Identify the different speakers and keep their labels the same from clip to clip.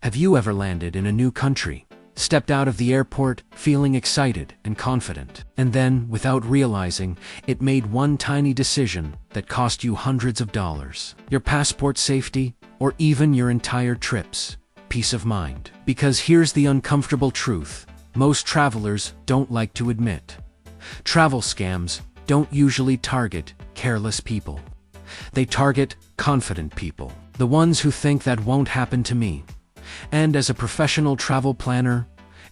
Speaker 1: Have you ever landed in a new country, stepped out of the airport feeling excited and confident, and then, without realizing, it made one tiny decision that cost you hundreds of dollars? Your passport safety, or even your entire trip's peace of mind. Because here's the uncomfortable truth most travelers don't like to admit. Travel scams don't usually target careless people. They target confident people, the ones who think that won't happen to me. And as a professional travel planner,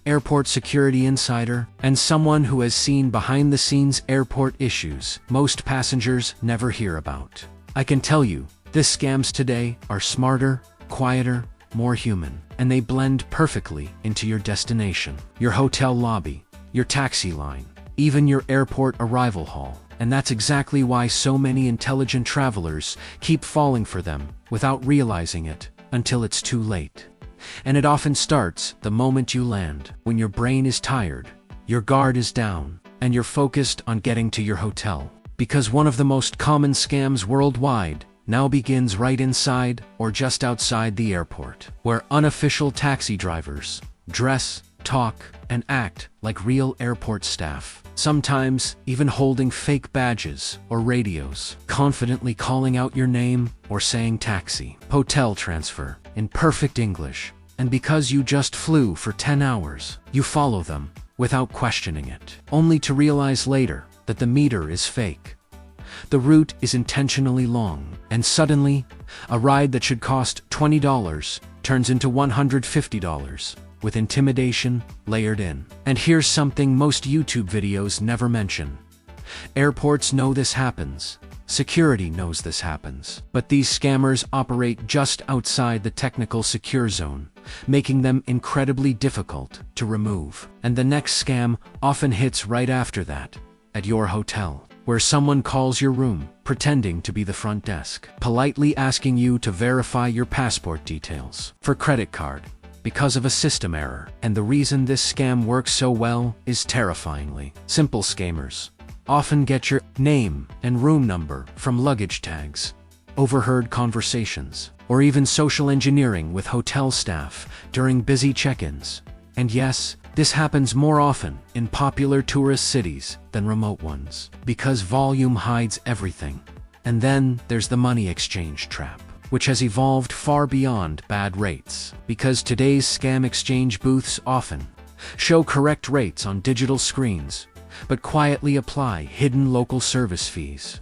Speaker 1: airport security insider, and someone who has seen behind-the-scenes airport issues most passengers never hear about, I can tell you, these scams today are smarter, quieter, more human, and they blend perfectly into your destination, your hotel lobby, your taxi line, even your airport arrival hall. And that's exactly why so many intelligent travelers keep falling for them without realizing it until it's too late. And it often starts the moment you land, when your brain is tired, your guard is down, and you're focused on getting to your hotel. Because one of the most common scams worldwide now begins right inside or just outside the airport, where unofficial taxi drivers dress, talk, and act like real airport staff, sometimes even holding fake badges or radios, confidently calling out your name or saying taxi, hotel transfer, in perfect English. And because you just flew for 10 hours, you follow them without questioning it, only to realize later that the meter is fake. The route is intentionally long, and suddenly, a ride that should cost $20 turns into $150, with intimidation layered in. And here's something most YouTube videos never mention. Airports know this happens. Security knows this happens. But these scammers operate just outside the technical secure zone, making them incredibly difficult to remove. And the next scam often hits right after that, at your hotel, where someone calls your room, pretending to be the front desk, politely asking you to verify your passport details for credit card, because of a system error. And the reason this scam works so well is terrifyingly simple. Scammers often get your name and room number from luggage tags, overheard conversations, or even social engineering with hotel staff during busy check-ins. And yes, this happens more often in popular tourist cities than remote ones, because volume hides everything. And then there's the money exchange trap, which has evolved far beyond bad rates, because today's scam exchange booths often show correct rates on digital screens, but quietly apply hidden local service fees,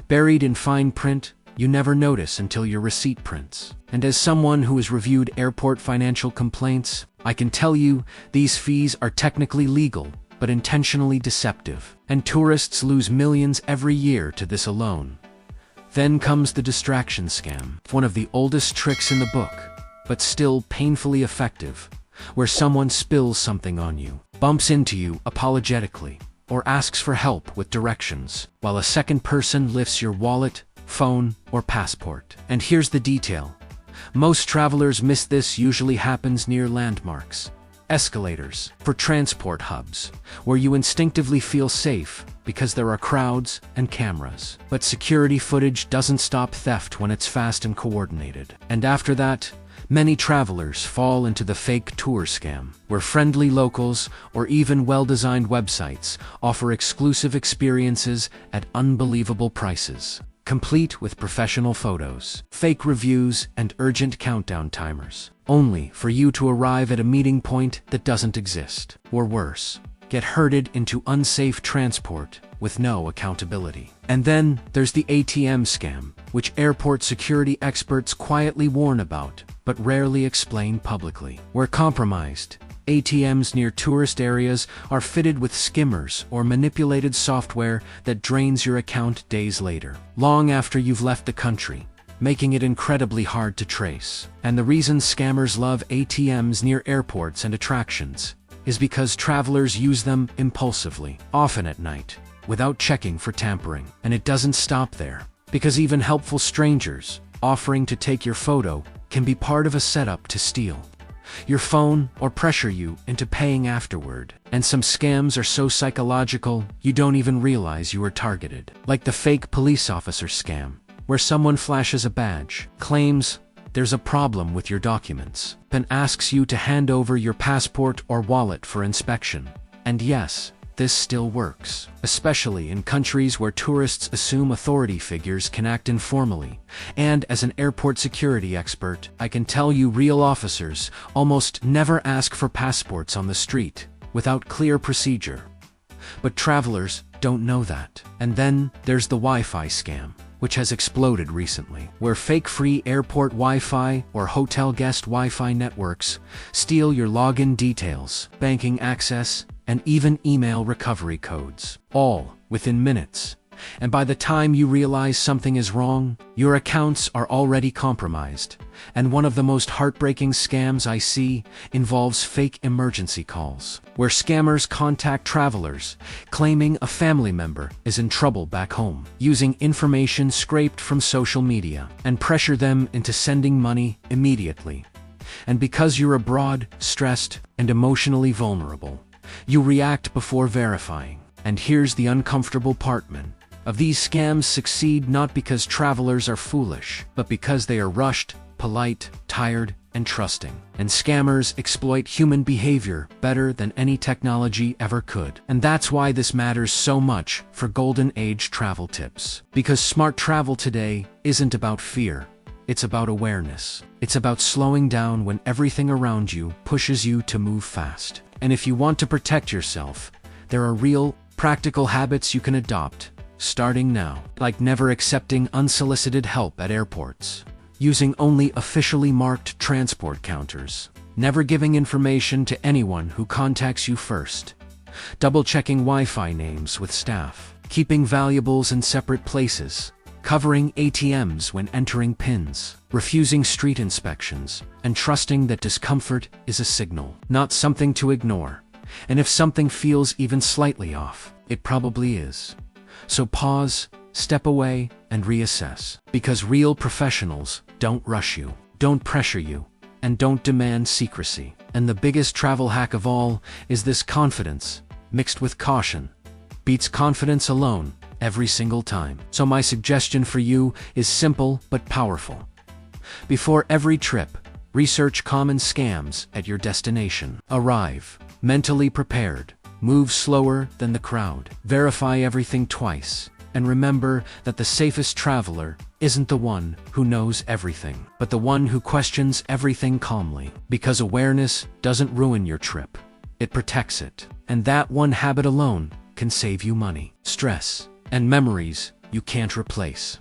Speaker 1: buried in fine print you never notice until your receipt prints. And as someone who has reviewed airport financial complaints, I can tell you these fees are technically legal, but intentionally deceptive, and tourists lose millions every year to this alone. Then comes the distraction scam, one of the oldest tricks in the book, but still painfully effective, where someone spills something on you, bumps into you apologetically, or asks for help with directions, while a second person lifts your wallet, phone, or passport. And here's the detail. Most travelers miss this. Usually happens near landmarks, escalators, for transport hubs, where you instinctively feel safe because there are crowds and cameras. But security footage doesn't stop theft when it's fast and coordinated. And after that, many travelers fall into the fake tour scam, where friendly locals or even well-designed websites offer exclusive experiences at unbelievable prices, complete with professional photos, fake reviews, and urgent countdown timers, only for you to arrive at a meeting point that doesn't exist, or worse, get herded into unsafe transport with no accountability. And then there's the ATM scam, which airport security experts quietly warn about, but rarely explain publicly, where compromised ATMs near tourist areas are fitted with skimmers or manipulated software that drains your account days later, long after you've left the country, making it incredibly hard to trace. And the reason scammers love ATMs near airports and attractions is because travelers use them impulsively, often at night, without checking for tampering. And it doesn't stop there, because even helpful strangers offering to take your photo can be part of a setup to steal your phone or pressure you into paying afterward. And some scams are so psychological you don't even realize you are targeted, like the fake police officer scam, where someone flashes a badge, claims there's a problem with your documents, then asks you to hand over your passport or wallet for inspection. And yes, this still works, especially in countries where tourists assume authority figures can act informally. And as an airport security expert, I can tell you real officers almost never ask for passports on the street without clear procedure. But travelers don't know that. And then there's the Wi-Fi scam, which has exploded recently, where fake free airport Wi-Fi or hotel guest Wi-Fi networks steal your login details, banking access, and even email recovery codes, all within minutes. And by the time you realize something is wrong, your accounts are already compromised. And one of the most heartbreaking scams I see involves fake emergency calls, where scammers contact travelers claiming a family member is in trouble back home, using information scraped from social media, and pressure them into sending money immediately. And because you're abroad, stressed, and emotionally vulnerable, you react before verifying. And here's the uncomfortable part, man. Of these scams succeed not because travelers are foolish, but because they are rushed, polite, tired, and trusting. And scammers exploit human behavior better than any technology ever could. And that's why this matters so much for Golden Age Travel Tips. Because smart travel today isn't about fear. It's about awareness. It's about slowing down when everything around you pushes you to move fast. And if you want to protect yourself, there are real, practical habits you can adopt, starting now. Like never accepting unsolicited help at airports, using only officially marked transport counters, never giving information to anyone who contacts you first, double-checking Wi-Fi names with staff, keeping valuables in separate places, covering ATMs when entering PINs, refusing street inspections, and trusting that discomfort is a signal, not something to ignore. And if something feels even slightly off, it probably is. So pause, step away, and reassess. Because real professionals don't rush you, don't pressure you, and don't demand secrecy. And the biggest travel hack of all is this: confidence, mixed with caution, beats confidence alone every single time. So my suggestion for you is simple but powerful. Before every trip, research common scams at your destination. Arrive mentally prepared. Move slower than the crowd. Verify everything twice. And remember that the safest traveler isn't the one who knows everything, but the one who questions everything calmly. Because awareness doesn't ruin your trip. It protects it. And that one habit alone can save you money, stress, and memories you can't replace.